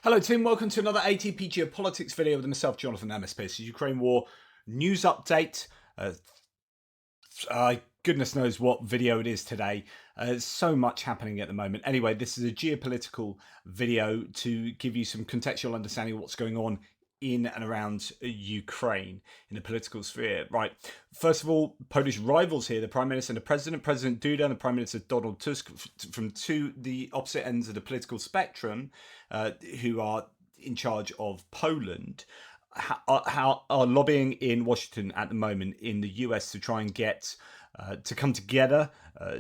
Hello team, welcome to another ATP Geopolitics video with myself, Jonathan MSP. It's Ukraine War news update. Goodness knows what video it is today. There's so much happening at the moment. Anyway, this is a geopolitical video to give you some contextual understanding of what's going on in and around Ukraine in the political sphere. Right, first of all, Polish rivals here, the Prime Minister and the President Duda and the Prime Minister Donald Tusk, from the opposite ends of the political spectrum, who are in charge of Poland, are lobbying in Washington at the moment in the US to try and get to come together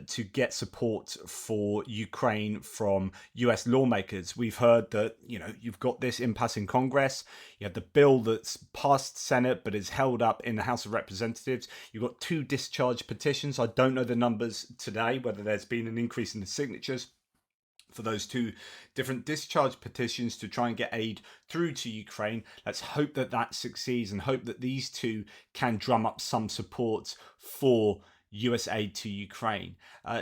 to get support for Ukraine from US lawmakers. We've heard that, you've got this impasse in Congress. You have the bill that's passed Senate but is held up in the House of Representatives. You've got 2 discharge petitions. I don't know the numbers today, whether there's been an increase in the signatures for those 2 different discharge petitions to try and get aid through to Ukraine. Let's hope that that succeeds and hope that these 2 can drum up some support for US aid to Ukraine.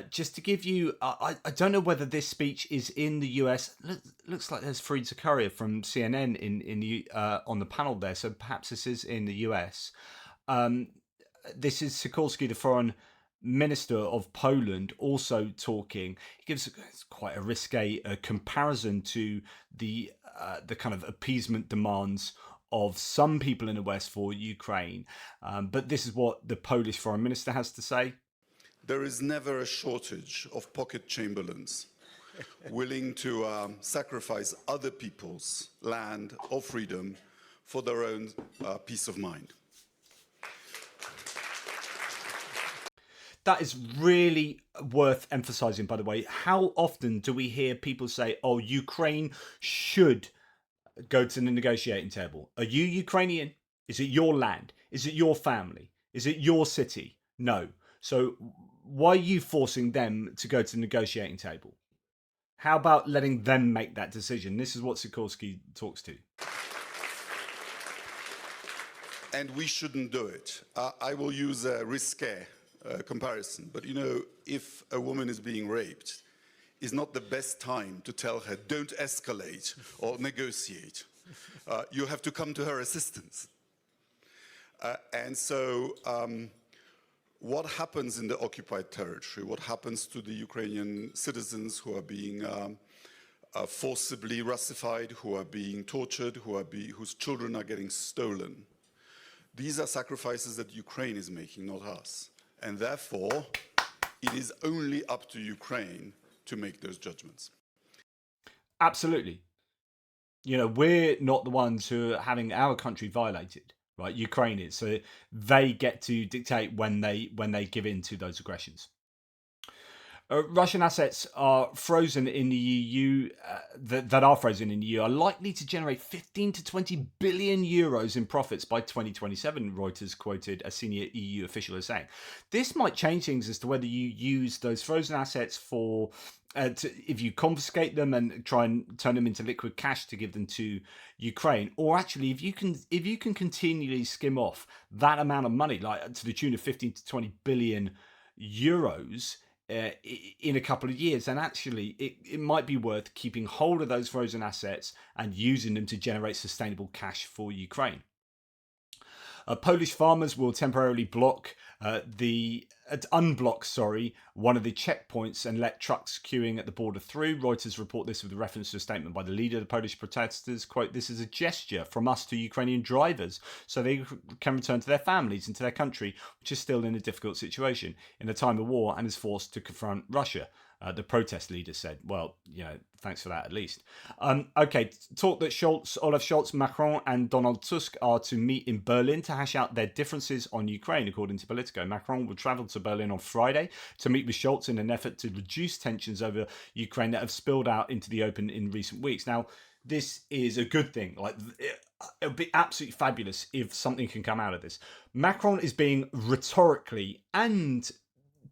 Just to give you, I don't know whether this speech is in the US. Looks like there's Fareed Zakaria from CNN in the on the panel there, so perhaps this is in the US. This is Sikorski, the foreign Minister of Poland, also talking. He gives quite a risque comparison to the kind of appeasement demands of some people in the West for Ukraine. But this is what the Polish Foreign Minister has to say. There is never a shortage of pocket chamberlains willing to sacrifice other people's land or freedom for their own peace of mind. That is really worth emphasizing, by the way. How often do we hear people say, oh, Ukraine should go to the negotiating table? Are you Ukrainian? Is it your land? Is it your family? Is it your city? No. So why are you forcing them to go to the negotiating table? How about letting them make that decision? This is what Sikorski talks to. And we shouldn't do it. I will use a risque comparison, but if a woman is being raped, is not the best time to tell her don't escalate or negotiate. You have to come to her assistance. And so what happens in the occupied territory, what happens to the Ukrainian citizens who are being forcibly Russified, who are being tortured, whose children are getting stolen, these are sacrifices that Ukraine is making, not us. And therefore, it is only up to Ukraine to make those judgments. Absolutely. We're not the ones who are having our country violated, right? Ukraine is. So they get to dictate when they give in to those aggressions. Russian assets are frozen in the EU, that are frozen in the EU, are likely to generate 15 to 20 billion euros in profits by 2027, Reuters quoted a senior EU official as saying. This might change things as to whether you use those frozen assets for, if you confiscate them and try and turn them into liquid cash to give them to Ukraine, or actually if you can continually skim off that amount of money, like to the tune of 15 to 20 billion euros, in a couple of years, then actually it might be worth keeping hold of those frozen assets and using them to generate sustainable cash for Ukraine. Polish farmers will temporarily unblock one of the checkpoints and let trucks queuing at the border through. Reuters report this with a reference to a statement by the leader of the Polish protesters. Quote, "This is a gesture from us to Ukrainian drivers so they can return to their families and to their country, which is still in a difficult situation in a time of war and is forced to confront Russia." The protest leader said. Well, thanks for that at least. Okay, talk that Olaf Scholz, Macron and Donald Tusk are to meet in Berlin to hash out their differences on Ukraine, according to Politico. Macron will travel to Berlin on Friday to meet with Scholz in an effort to reduce tensions over Ukraine that have spilled out into the open in recent weeks. Now, this is a good thing. It would be absolutely fabulous if something can come out of this. Macron is being rhetorically and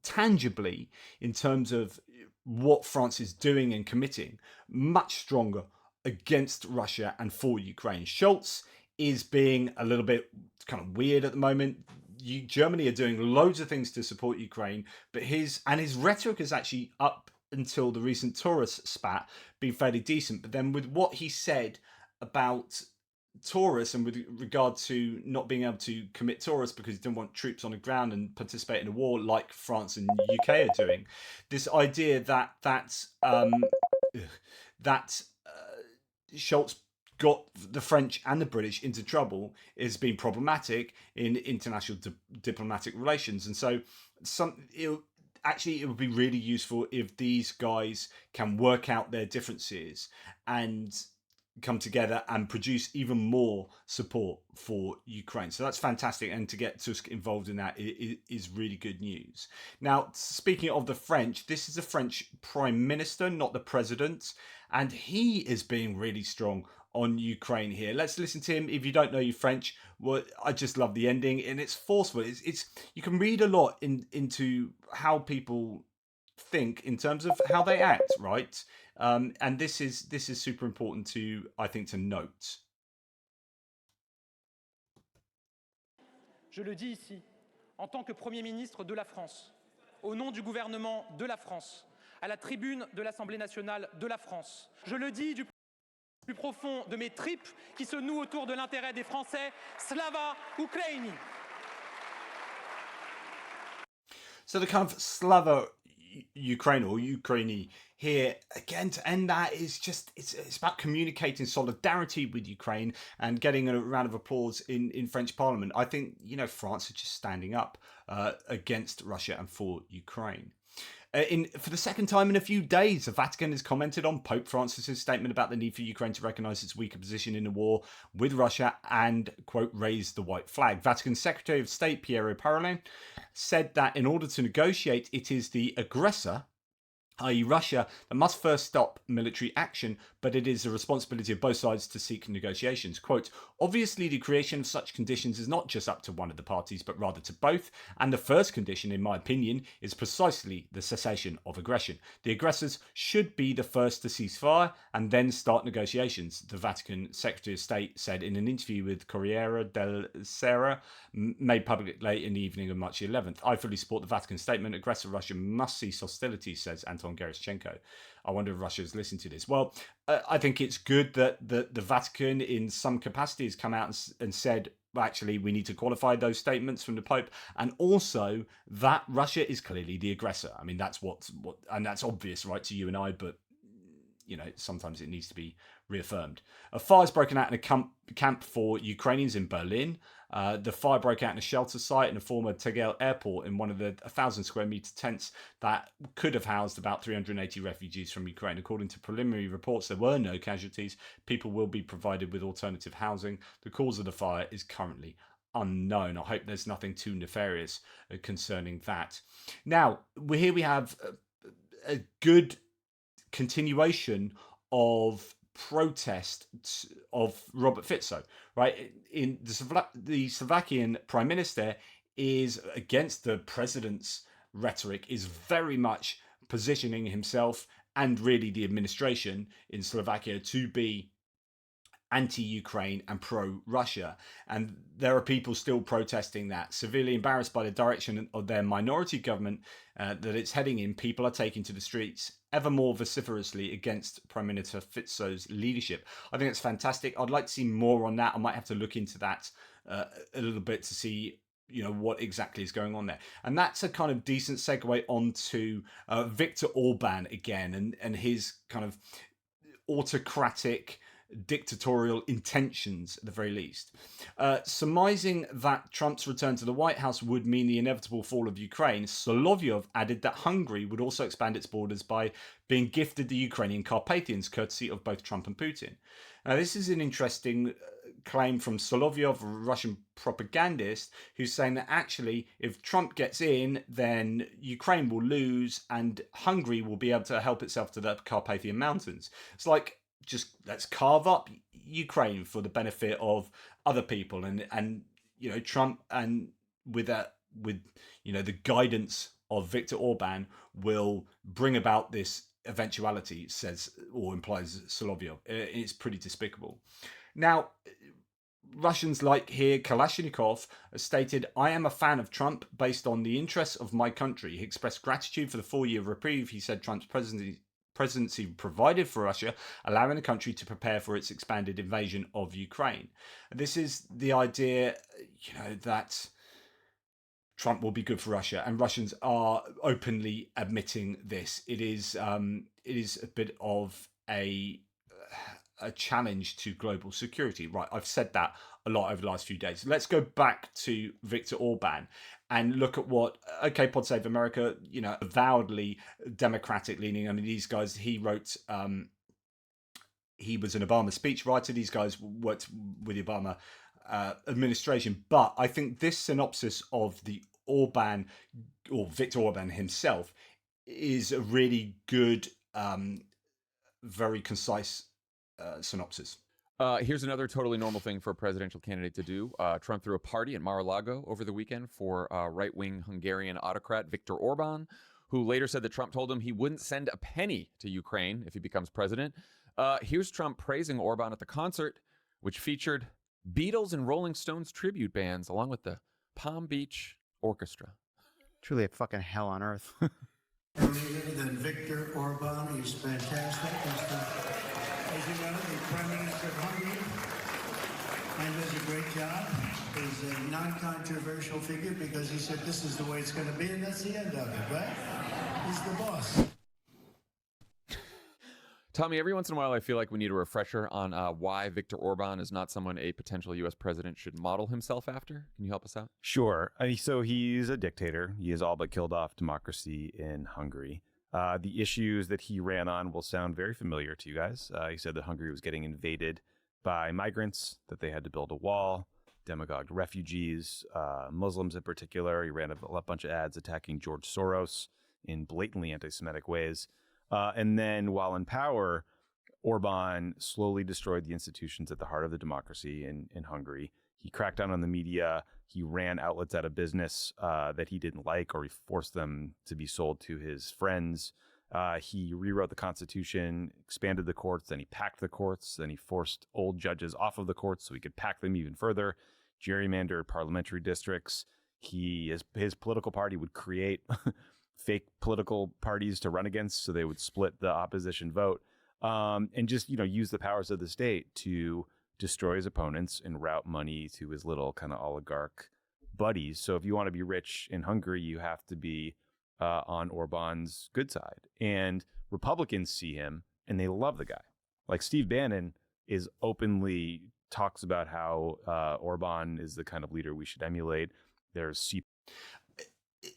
tangibly, in terms of what France is doing and committing, much stronger against Russia and for Ukraine. Scholz is being a little bit kind of weird at the moment. Germany are doing loads of things to support Ukraine, but his rhetoric is actually up until the recent Taurus spat, been fairly decent. But then with what he said about Taurus and with regard to not being able to commit Taurus because he didn't want troops on the ground and participate in a war like France and UK are doing, this idea that Schultz got the French and the British into trouble has been problematic in international diplomatic relations, and so it would be really useful if these guys can work out their differences and come together and produce even more support for Ukraine. So that's fantastic. And to get Tusk involved in that is really good news. Now, speaking of the French, this is the French Prime Minister, not the President. And he is being really strong on Ukraine here. Let's listen to him. If you don't know your French, well, I just love the ending. And it's forceful. It's you can read a lot into how people think in terms of how they act, right? And this is super important to, I think, to note. Je le dis ici, en tant que Premier ministre de la France, au nom du gouvernement de la France, à la tribune de l'Assemblée nationale de la France. Je le dis du plus profond de mes tripes qui se nouent autour de l'intérêt des Français. Slava Ukraini! So the kind of Slava Ukraine or Ukraini here again to end that is just it's about communicating solidarity with Ukraine and getting a round of applause in French Parliament. I think France are just standing up against Russia and for Ukraine. For the second time in a few days, the Vatican has commented on Pope Francis's statement about the need for Ukraine to recognise its weaker position in the war with Russia and, quote, raise the white flag. Vatican Secretary of State Piero Parolin said that in order to negotiate, it is the aggressor, i.e. Russia, that must first stop military action, but it is the responsibility of both sides to seek negotiations. Quote, obviously the creation of such conditions is not just up to one of the parties, but rather to both, and the first condition, in my opinion, is precisely the cessation of aggression. The aggressors should be the first to cease fire and then start negotiations, the Vatican Secretary of State said in an interview with Corriere della Sera, made public late in the evening of March 11th. I fully support the Vatican statement. Aggressor Russia must cease hostilities, says Anton Gerashchenko. I wonder if Russia's listened to this. Well, I think it's good that the Vatican, in some capacity, has come out and said, well, actually, we need to qualify those statements from the Pope, and also that Russia is clearly the aggressor. I mean, that's what, and that's obvious, right, to you and I, but sometimes it needs to be reaffirmed. A fire's broken out in a camp for Ukrainians in Berlin. The fire broke out in a shelter site in a former Tegel airport in one of the 1,000 square meter tents that could have housed about 380 refugees from Ukraine. According to preliminary reports, there were no casualties. People will be provided with alternative housing. The cause of the fire is currently unknown. I hope there's nothing too nefarious concerning that. Now, here we have a good continuation of protest of Robert Fico, right? In the Slovakian Prime Minister is against the president's rhetoric, is very much positioning himself and really the administration in Slovakia to be anti-Ukraine and pro-Russia. And there are people still protesting that. Severely embarrassed by the direction of their minority government that it's heading in, people are taking to the streets ever more vociferously against Prime Minister Fico's leadership. I think it's fantastic. I'd like to see more on that. I might have to look into that a little bit to see what exactly is going on there. And that's a kind of decent segue onto Viktor Orban again and his kind of autocratic dictatorial intentions at the very least. Surmising that Trump's return to the White House would mean the inevitable fall of Ukraine, Solovyov added that Hungary would also expand its borders by being gifted the Ukrainian Carpathians, courtesy of both Trump and Putin. Now, this is an interesting claim from Solovyov, a Russian propagandist, who's saying that actually, if Trump gets in, then Ukraine will lose and Hungary will be able to help itself to the Carpathian Mountains. It's like, just let's carve up Ukraine for the benefit of other people, and Trump and with the guidance of Viktor Orban will bring about this eventuality, says or implies Solovyov. It's pretty despicable. Now, Russians like here, Kalashnikov stated, "I am a fan of Trump based on the interests of my country." He expressed gratitude for the 4-year reprieve he said Trump's presidency provided for Russia, allowing the country to prepare for its expanded invasion of Ukraine. This is the idea, that Trump will be good for Russia, and Russians are openly admitting this. It is a bit of a challenge to global security. Right, I've said that a lot over the last few days. Let's go back to Viktor Orban and look at what, okay, Pod Save America, avowedly democratic leaning. I mean, these guys, he wrote, he was an Obama speechwriter. These guys worked with the Obama administration. But I think this synopsis of the Orban, or Viktor Orban himself, is a really good, very concise synopsis. Here's another totally normal thing for a presidential candidate to do. Trump threw a party at Mar-a-Lago over the weekend for right-wing Hungarian autocrat Viktor Orban, who later said that Trump told him he wouldn't send a penny to Ukraine if he becomes president. Here's Trump praising Orban at the concert, which featured Beatles and Rolling Stones tribute bands, along with the Palm Beach Orchestra. Truly a fucking hell on earth. Than Viktor Orban, he's fantastic. As you know, the Prime Minister of Hungary, and does a great job. He's a non-controversial figure because he said this is the way it's going to be, and that's the end of it, right? He's the boss. Tommy, every once in a while I feel like we need a refresher on why Viktor Orban is not someone a potential U.S. president should model himself after. Can you help us out? Sure. So he's a dictator. He has all but killed off democracy in Hungary. The issues that he ran on will sound very familiar to you guys. He said that Hungary was getting invaded by migrants, that they had to build a wall, demagogued refugees, Muslims in particular. He ran a bunch of ads attacking George Soros in blatantly anti-Semitic ways. And then while in power, Orban slowly destroyed the institutions at the heart of the democracy in Hungary. He cracked down on the media. He ran outlets out of business that he didn't like, or he forced them to be sold to his friends. He rewrote the Constitution, expanded the courts, then he packed the courts, then he forced old judges off of the courts so he could pack them even further, gerrymandered parliamentary districts. His political party would create fake political parties to run against, so they would split the opposition vote, and just use the powers of the state to destroy his opponents and route money to his little kind of oligarch buddies. So if you want to be rich in Hungary, you have to be on Orban's good side. And Republicans see him and they love the guy. Like Steve Bannon is openly talks about how Orban is the kind of leader we should emulate. There's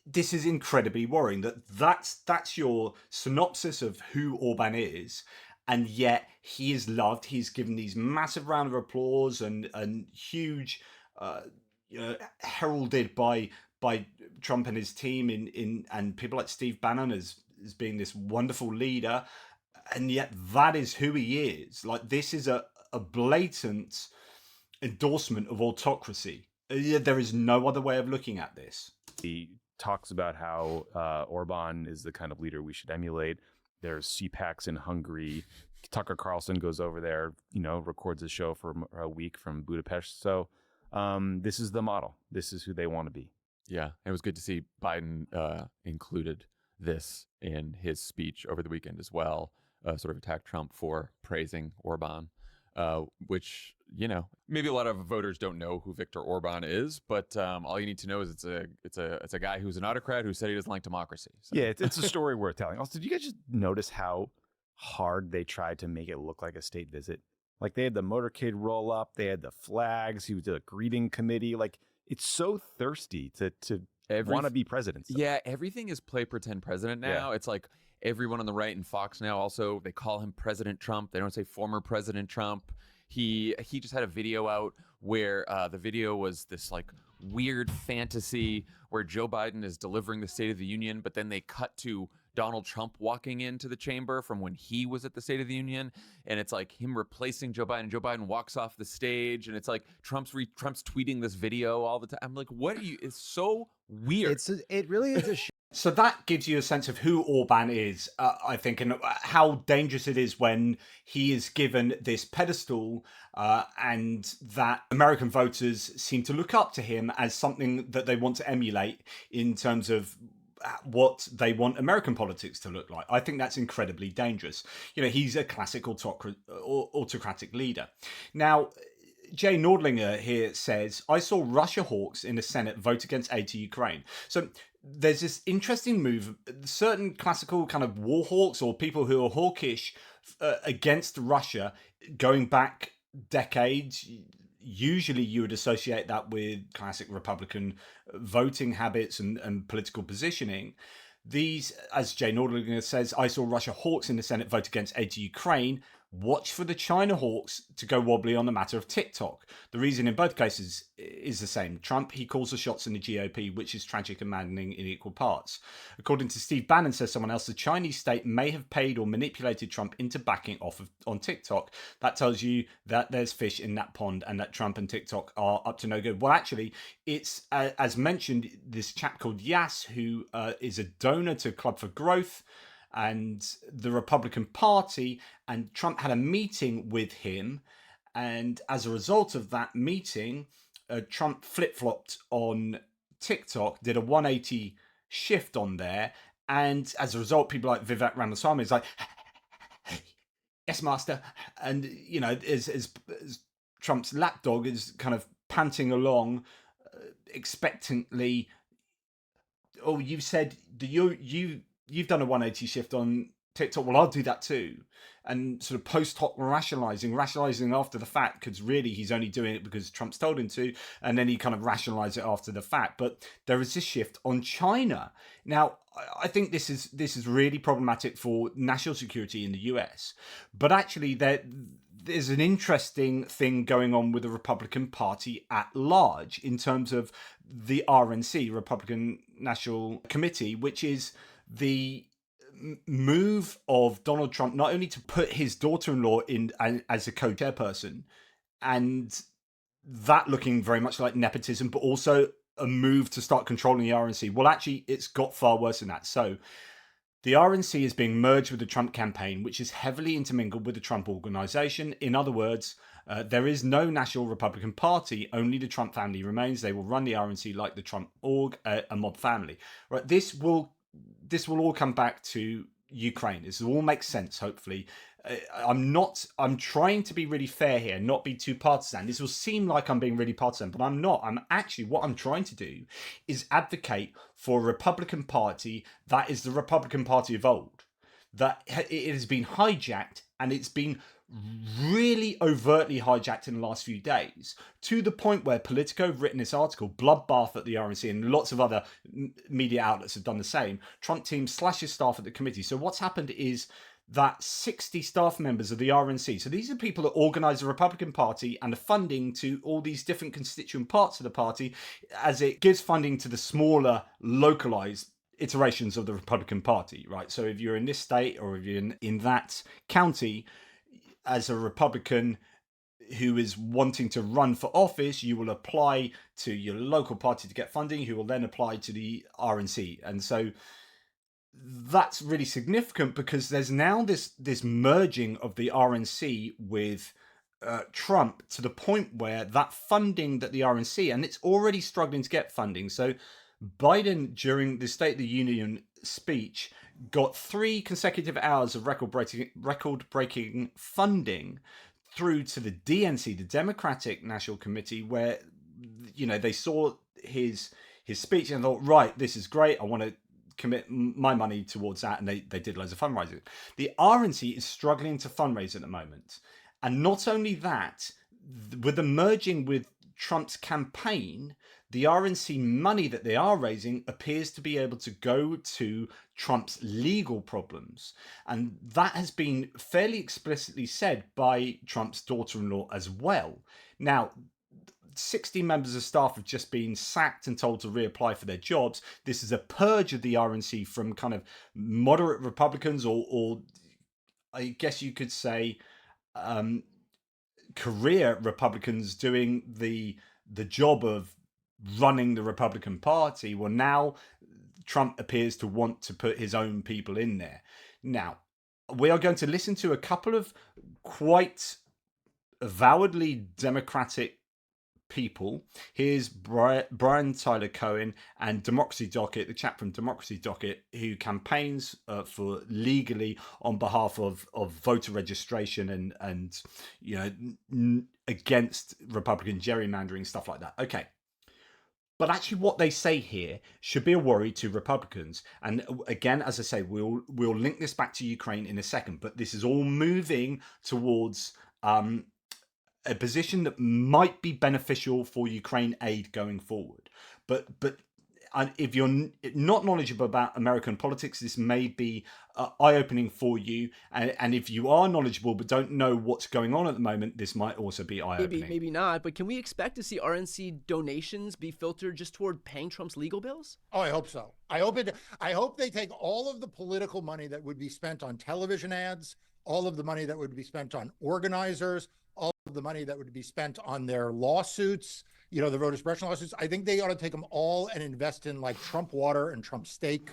This is incredibly worrying. That's your synopsis of who Orban is, and yet he is loved. He's given these massive round of applause and huge, heralded by Trump and his team and people like Steve Bannon as being this wonderful leader, and yet that is who he is. Like, this is a blatant endorsement of autocracy. There is no other way of looking at this. He talks about how Orban is the kind of leader we should emulate. There's CPACs in Hungary. Tucker Carlson goes over there, records a show for a week from Budapest. So this is the model. This is who they want to be. Yeah, it was good to see Biden included this in his speech over the weekend as well, sort of attacked Trump for praising Orban, which, maybe a lot of voters don't know who Viktor Orban is, but all you need to know is it's a guy who's an autocrat who said he doesn't like democracy. So. Yeah, it's a story worth telling. Also, did you guys just notice how hard they tried to make it look like a state visit? Like, they had the motorcade roll up, they had the flags, he was a greeting committee. Like, it's so thirsty to want to be president. So. Yeah, everything is play pretend president now. Yeah. It's like everyone on the right and Fox now also, they call him President Trump. They don't say former President Trump. He just had a video out where the video was this like weird fantasy where Joe Biden is delivering the State of the Union, but then they cut to Donald Trump walking into the chamber from when he was at the State of the Union, and it's like him replacing Joe Biden. Joe Biden walks off the stage, and it's like Trump's tweeting this video all the time. I'm like, what are you? It's so weird. It really is a So that gives you a sense of who Orban is, I think, and how dangerous it is when he is given this pedestal, and that American voters seem to look up to him as something that they want to emulate in terms of what they want American politics to look like. I think that's incredibly dangerous. He's a classic autocratic leader. Now, Jay Nordlinger here says, I saw Russia hawks in the Senate vote against aid to Ukraine. So there's this interesting move. Certain classical kind of war hawks or people who are hawkish against Russia going back decades. Usually you would associate that with classic Republican voting habits and political positioning. These, as Jay Nordlinger says, I saw Russia hawks in the Senate vote against aid to Ukraine. Watch for the China hawks to go wobbly on the matter of TikTok. The reason in both cases is the same. Trump, he calls the shots in the GOP, which is tragic and maddening in equal parts. According to Steve Bannon, says someone else, the Chinese state may have paid or manipulated Trump into backing off on TikTok. That tells you that there's fish in that pond and that Trump and TikTok are up to no good. Well, actually, it's, as mentioned, this chap called Yas, who is a donor to Club for Growth and the Republican Party, and Trump had a meeting with him, and as a result of that meeting, Trump flip-flopped on TikTok, did a 180 shift on there, and as a result, people like Vivek Ramaswamy is like, yes, master, and as Trump's lapdog is kind of panting along, expectantly. Oh, you said you've done a 180 shift on TikTok. Well, I'll do that too. And sort of post hoc rationalizing after the fact, because really he's only doing it because Trump's told him to. And then he kind of rationalized it after the fact. But there is this shift on China. Now, I think this is really problematic for national security in the US. But actually, there's an interesting thing going on with the Republican Party at large in terms of the RNC, Republican National Committee, which is the move of Donald Trump not only to put his daughter-in-law in as a co-chairperson, and that looking very much like nepotism, but also a move to start controlling the RNC. Well, actually, it's got far worse than that. So the RNC is being merged with the Trump campaign, which is heavily intermingled with the Trump organization. In other words, there is no national Republican Party, only the Trump family remains. They will run the RNC like the Trump org, a mob family. Right? This will all come back to Ukraine. This will all make sense, hopefully. I'm trying to be really fair here, not be too partisan. This will seem like I'm being really partisan, but I'm not. What I'm trying to do is advocate for a Republican Party that is the Republican Party of old. That it has been hijacked, and it's been really overtly hijacked in the last few days, to the point where Politico have written this article, bloodbath at the RNC, and lots of other media outlets have done the same. Trump team slashes staff at the committee. So what's happened is that 60 staff members of the RNC, so these are people that organise the Republican Party and the funding to all these different constituent parts of the party, as it gives funding to the smaller, localised iterations of the Republican Party, right? So if you're in this state or if you're in that county, as a Republican who is wanting to run for office, you will apply to your local party to get funding, who will then apply to the RNC. And so that's really significant, because there's now this merging of the RNC with Trump, to the point where that funding that the RNC, and it's already struggling to get funding. So Biden, during the State of the Union speech, got 3 consecutive hours of record-breaking funding through to the DNC, the Democratic National Committee, where they saw his speech and thought, right, this is great, I want to commit my money towards that, and they did loads of fundraising. The RNC is struggling to fundraise at the moment, and not only that, with the merging with Trump's campaign, the RNC money that they are raising appears to be able to go to Trump's legal problems. And that has been fairly explicitly said by Trump's daughter-in-law as well. Now, 60 members of staff have just been sacked and told to reapply for their jobs. This is a purge of the RNC from kind of moderate Republicans, or I guess you could say career Republicans doing the job of running the Republican Party. Well, now Trump appears to want to put his own people in there. Now, we are going to listen to a couple of quite avowedly Democratic people. Here's Brian Tyler Cohen and Democracy Docket, the chap from Democracy Docket, who campaigns for legally on behalf of voter registration and against Republican gerrymandering, stuff like that. Okay. But actually what they say here should be a worry to Republicans. And again, as I say, we'll link this back to Ukraine in a second, but this is all moving towards a position that might be beneficial for Ukraine aid going forward. But if you're not knowledgeable about American politics, this may be eye-opening for you. And if you are knowledgeable but don't know what's going on at the moment, this might also be eye-opening. Maybe not, but can we expect to see RNC donations be filtered just toward paying Trump's legal bills? Oh, I hope so. I hope they take all of the political money that would be spent on television ads, all of the money that would be spent on organizers, all of the money that would be spent on their lawsuits, the voter suppression lawsuits. I think they ought to take them all and invest in like Trump water and Trump steak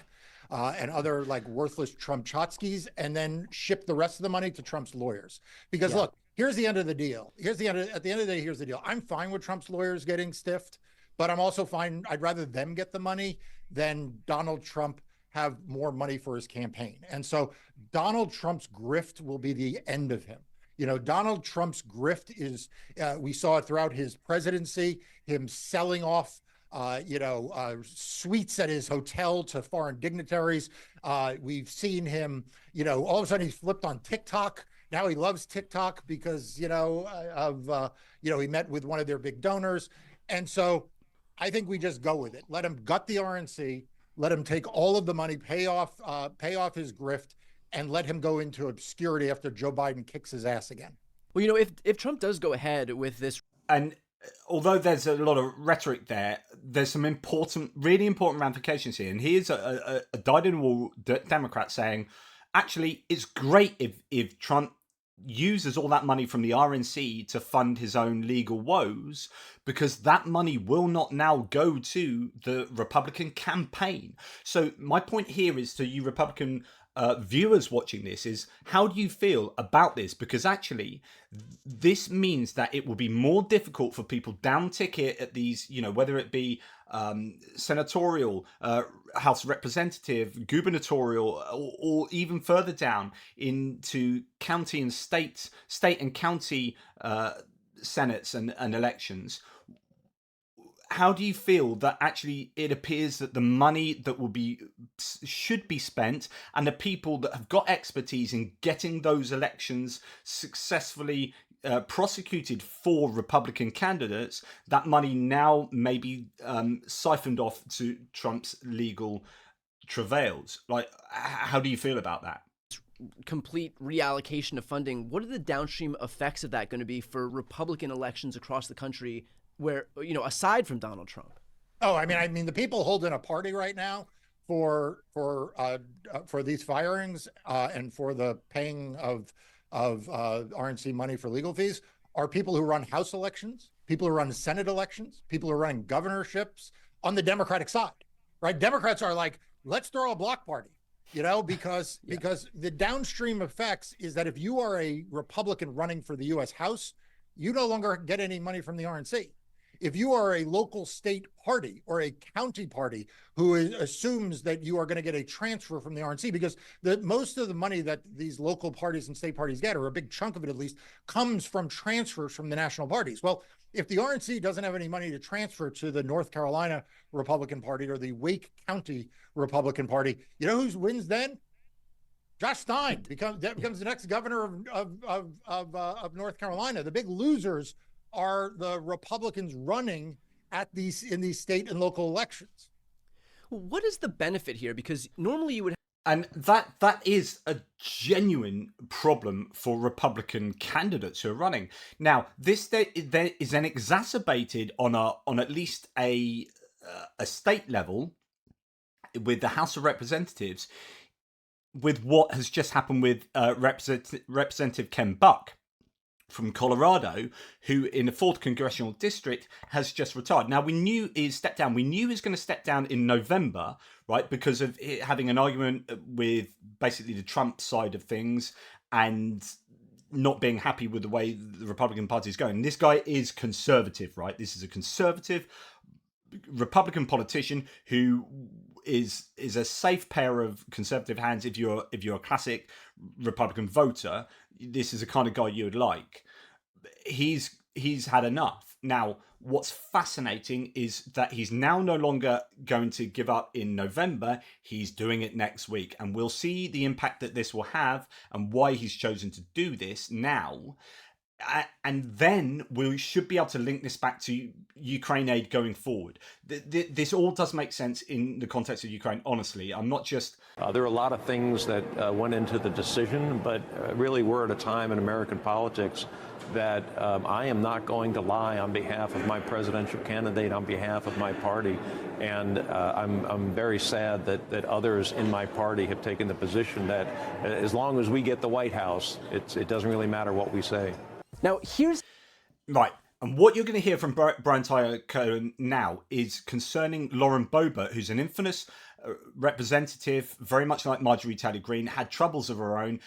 and other like worthless Trump chotskis, and then ship the rest of the money to Trump's lawyers. Because look, here's the end of the deal. At the end of the day, here's the deal. I'm fine with Trump's lawyers getting stiffed, but I'm also fine. I'd rather them get the money than Donald Trump have more money for his campaign. And so Donald Trump's grift will be the end of him. Donald Trump's grift is, we saw it throughout his presidency, him selling off, suites at his hotel to foreign dignitaries. We've seen him, all of a sudden he's flipped on TikTok. Now he loves TikTok because, he met with one of their big donors. And so I think we just go with it. Let him gut the RNC, let him take all of the money, pay off his grift, and let him go into obscurity after Joe Biden kicks his ass again. Well, if Trump does go ahead with this, and although there's a lot of rhetoric there, there's some really important ramifications here. And here's a dyed-in-the-wool Democrat saying, actually, it's great if Trump uses all that money from the RNC to fund his own legal woes, because that money will not now go to the Republican campaign. So my point here is to you Republican viewers watching this is, how do you feel about this? Because actually this means that it will be more difficult for people down ticket at these, whether it be senatorial, House Representative, gubernatorial, or even further down into county and state and county senates and elections. How do you feel that actually it appears that the money that should be spent, and the people that have got expertise in getting those elections successfully prosecuted for Republican candidates, that money now may be siphoned off to Trump's legal travails? Like, how do you feel about that? Complete reallocation of funding, what are the downstream effects of that going to be for Republican elections across the country, where, aside from Donald Trump? Oh, I mean, the people holding a party right now for these firings and for the paying of RNC money for legal fees are people who run House elections, people who run Senate elections, people who are running governorships on the Democratic side, right? Democrats are like, let's throw a block party, because the downstream effects is that if you are a Republican running for the U.S. House, you no longer get any money from the RNC. If you are a local state party or a county party who assumes that you are going to get a transfer from the RNC, because most of the money that these local parties and state parties get, or a big chunk of it at least, comes from transfers from the national parties. Well, if the RNC doesn't have any money to transfer to the North Carolina Republican Party or the Wake County Republican Party, you know who wins then? Josh Stein becomes the next governor of North Carolina. The big losers are the Republicans running in these state and local elections. What is the benefit here? Because normally you would. And that is a genuine problem for Republican candidates who are running. Now, this there is then exacerbated on at least a state level with the House of Representatives, with what has just happened with Representative Ken Buck, from Colorado, who in the 4th congressional district has just retired. Now, we knew he stepped down. We knew he was going to step down in November, right, because of it having an argument with basically the Trump side of things and not being happy with the way the Republican Party is going. And this guy is conservative, right? This is a conservative Republican politician who is a safe pair of conservative hands. If you're a classic Republican voter, this is the kind of guy you would like. He's had enough. Now, what's fascinating is that he's now no longer going to give up in November. He's doing it next week, and we'll see the impact that this will have and why he's chosen to do this now. And then we should be able to link this back to Ukraine aid going forward. This all does make sense in the context of Ukraine, honestly. I'm not just... There are a lot of things that went into the decision, but really we're at a time in American politics that I am not going to lie on behalf of my presidential candidate, on behalf of my party. And I'm very sad that others in my party have taken the position that as long as we get the White House, it doesn't really matter what we say. Now, here's... Right. And what you're going to hear from Brian Tyler Cohen now is concerning Lauren Boebert, who's an infamous representative, very much like Marjorie Taylor Greene, had troubles of her own,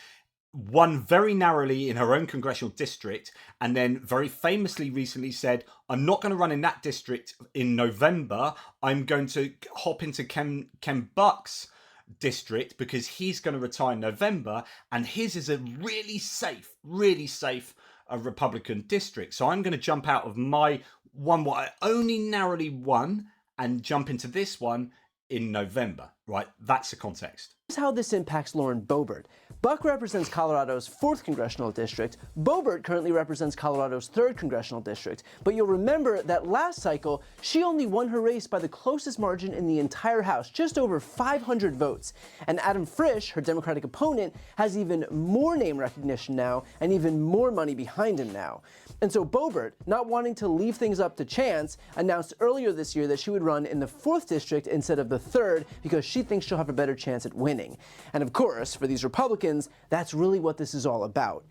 won very narrowly in her own congressional district, and then very famously recently said, I'm not going to run in that district in November. I'm going to hop into Ken Buck's district because he's going to retire in November, and his is a really safe a Republican district. So I'm going to jump out of my one, what I only narrowly won, and jump into this one in November, right? That's the context. Here's how this impacts Lauren Boebert. Buck represents Colorado's 4th congressional district. Boebert currently represents Colorado's 3rd congressional district. But you'll remember that last cycle, she only won her race by the closest margin in the entire House, just over 500 votes. And Adam Frisch, her Democratic opponent, has even more name recognition now and even more money behind him now. And so Boebert, not wanting to leave things up to chance, announced earlier this year that she would run in the 4th district instead of the 3rd because she thinks she'll have a better chance at winning. And of course, for these Republicans, that's really what this is all about.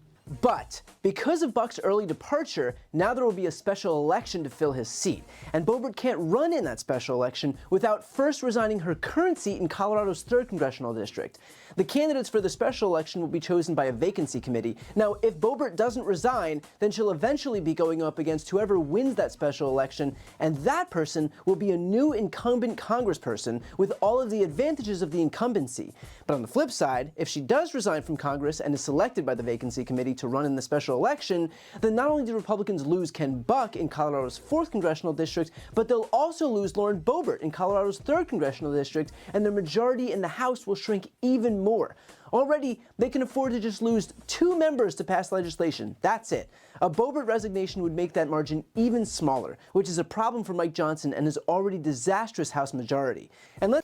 But because of Buck's early departure, now there will be a special election to fill his seat. And Boebert can't run in that special election without first resigning her current seat in Colorado's 3rd congressional district. The candidates for the special election will be chosen by a vacancy committee. Now, if Boebert doesn't resign, then she'll eventually be going up against whoever wins that special election, and that person will be a new incumbent congressperson with all of the advantages of the incumbency. But on the flip side, if she does resign from Congress and is selected by the vacancy committee to run in the special election, then not only do Republicans lose Ken Buck in Colorado's 4th congressional district, but they'll also lose Lauren Boebert in Colorado's 3rd congressional district, and their majority in the House will shrink even more. Already, they can afford to just lose 2 members to pass legislation. That's it. A Boebert resignation would make that margin even smaller, which is a problem for Mike Johnson and his already disastrous House majority. And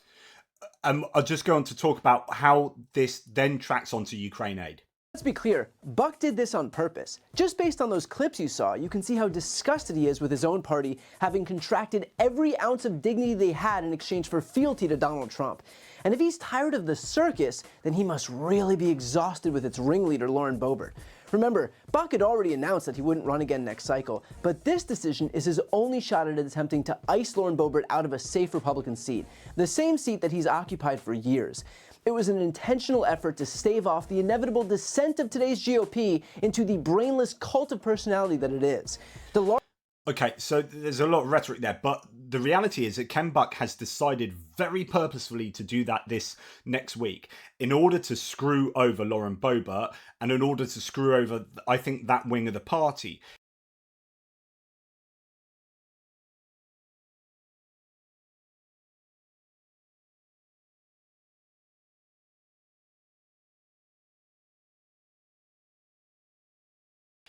I'll just go on to talk about how this then tracks onto Ukraine aid. Let's be clear, Buck did this on purpose. Just based on those clips you saw, you can see how disgusted he is with his own party having contracted every ounce of dignity they had in exchange for fealty to Donald Trump. And if he's tired of the circus, then he must really be exhausted with its ringleader, Lauren Boebert. Remember, Buck had already announced that he wouldn't run again next cycle, but this decision is his only shot at attempting to ice Lauren Boebert out of a safe Republican seat, the same seat that he's occupied for years. It was an intentional effort to stave off the inevitable descent of today's GOP into the brainless cult of personality that it is. Okay, so there's a lot of rhetoric there, but the reality is that Ken Buck has decided very purposefully to do that this next week in order to screw over Lauren Boebert and in order to screw over, I think, that wing of the party.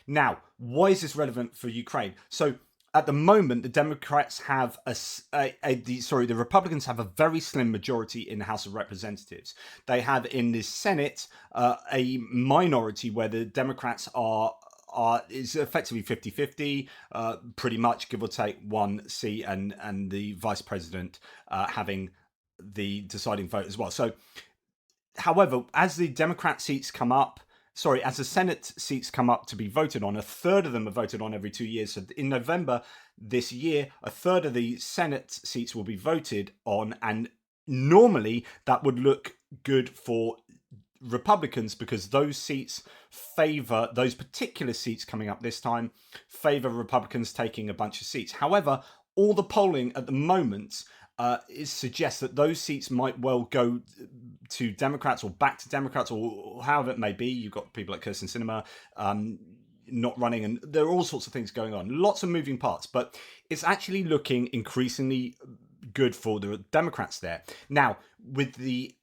Now, why is this relevant for Ukraine? So at the moment, the Democrats have the Republicans have a very slim majority in the House of Representatives. They have in the Senate a minority where the Democrats is effectively 50-50, pretty much, give or take 1 seat, and the vice president having the deciding vote as well. So, however, as the Democrat seats come up, as the Senate seats come up to be voted on, a third of them are voted on every 2 years. So in November this year, a third of the Senate seats will be voted on, and normally that would look good for Republicans because those seats favor, those particular seats coming up this time favor Republicans taking a bunch of seats. However, all the polling at the moment suggests that those seats might well go to Democrats or back to Democrats, or however it may be. You've got people like Kirsten Sinema not running, and there are all sorts of things going on. Lots of moving parts, but it's actually looking increasingly good for the Democrats there. Now, with the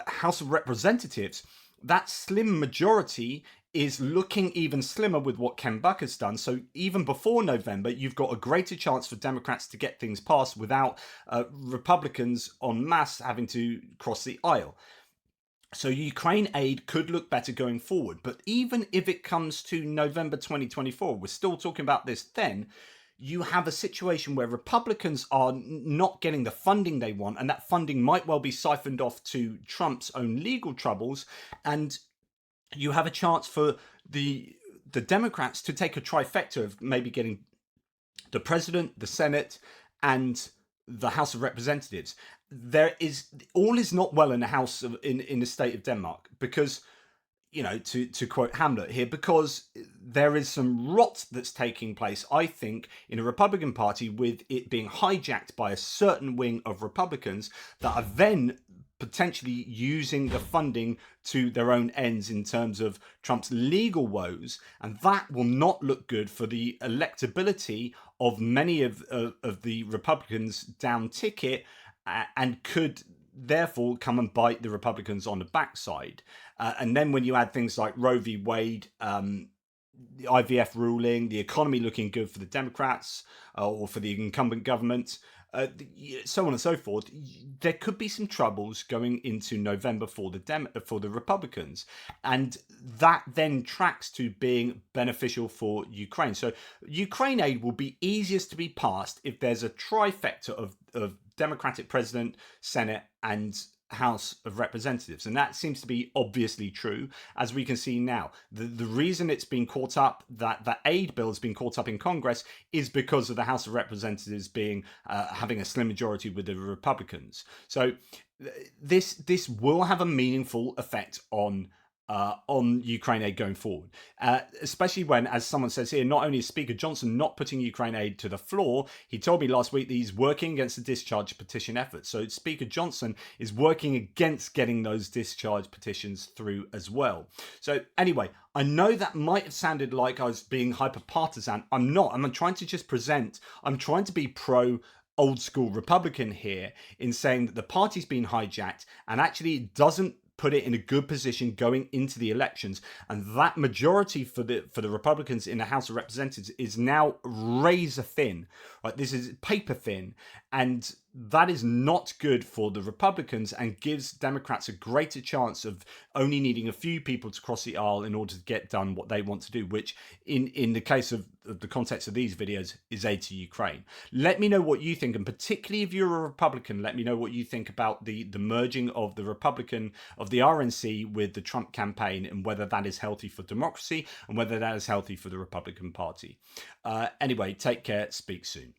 House of Representatives, that slim majority is looking even slimmer with what Ken Buck has done. So even before November, you've got a greater chance for Democrats to get things passed without Republicans en masse having to cross the aisle. So Ukraine aid could look better going forward. But even if it comes to November 2024, we're still talking about this then, you have a situation where Republicans are not getting the funding they want, and that funding might well be siphoned off to Trump's own legal troubles, and you have a chance for the Democrats to take a trifecta of maybe getting the president, the Senate, and the House of Representatives. There is all is not well in the House in the state of Denmark because, you know, to quote Hamlet here, because there is some rot that's taking place, I think, in a Republican Party, with it being hijacked by a certain wing of Republicans that are then potentially using the funding to their own ends in terms of Trump's legal woes, and that will not look good for the electability of many of the Republicans down ticket, and could therefore come and bite the Republicans on the backside. And then when you add things like Roe v. Wade, the IVF ruling, the economy looking good for the Democrats or for the incumbent government, so on and so forth, there could be some troubles going into November for the Republicans, and that then tracks to being beneficial for Ukraine. So Ukraine aid will be easiest to be passed if there's a trifecta of Democratic president, Senate, and House of Representatives, and that seems to be obviously true, as we can see now. The reason it's been caught up, that the aid bill has been caught up in Congress, is because of the House of Representatives being having a slim majority with the Republicans. So this will have a meaningful effect on Ukraine aid going forward, especially when, as someone says here, not only is Speaker Johnson not putting Ukraine aid to the floor, he told me last week that he's working against the discharge petition effort. So Speaker Johnson is working against getting those discharge petitions through as well. So anyway, I know that might have sounded like I was being hyper partisan. I'm not. I'm trying to just present. I'm trying to be pro old school Republican here in saying that the party's been hijacked, and actually it doesn't put it in a good position going into the elections, and that majority for the Republicans in the House of Representatives is now razor thin. Right, this is paper thin, and that is not good for the Republicans and gives Democrats a greater chance of only needing a few people to cross the aisle in order to get done what they want to do, which in the case of the context of these videos is aid to Ukraine. Let me know what you think, and particularly if you're a Republican, let me know what you think about the merging of the RNC with the Trump campaign, and whether that is healthy for democracy and whether that is healthy for the Republican Party. Anyway, take care, speak soon.